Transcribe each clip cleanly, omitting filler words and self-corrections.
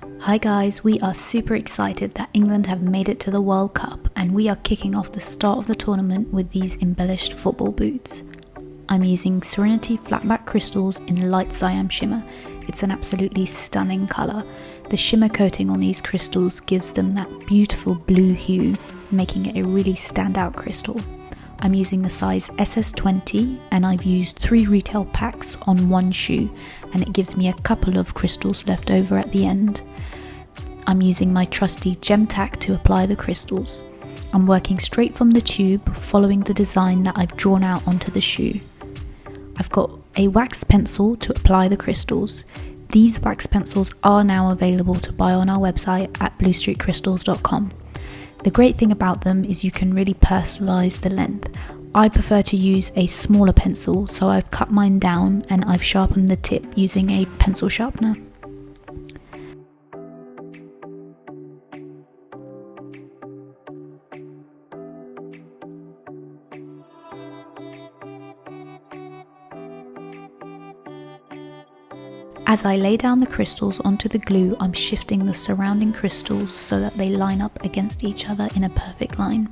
Hi guys, we are super excited that England have made it to the World Cup and we are kicking off the start of the tournament with these embellished football boots. I'm using Serinity Flatback Crystals in light Siam Shimmer. It's an absolutely stunning colour. The shimmer coating on these crystals gives them that beautiful blue hue, making it a really standout crystal. I'm using the size SS20 and I've used 3 retail packs on 1 shoe, and it gives me a couple of crystals left over at the end. I'm using my trusty Gem-Tac to apply the crystals. I'm working straight from the tube, following the design that I've drawn out onto the shoe. I've got a wax pencil to apply the crystals. These wax pencils are now available to buy on our website at bluestreakcrystals.com. The great thing about them is you can really personalise the length. I prefer to use a smaller pencil, so I've cut mine down and I've sharpened the tip using a pencil sharpener. As I lay down the crystals onto the glue, I'm shifting the surrounding crystals so that they line up against each other in a perfect line.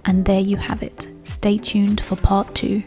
And there you have it. Stay tuned for part 2.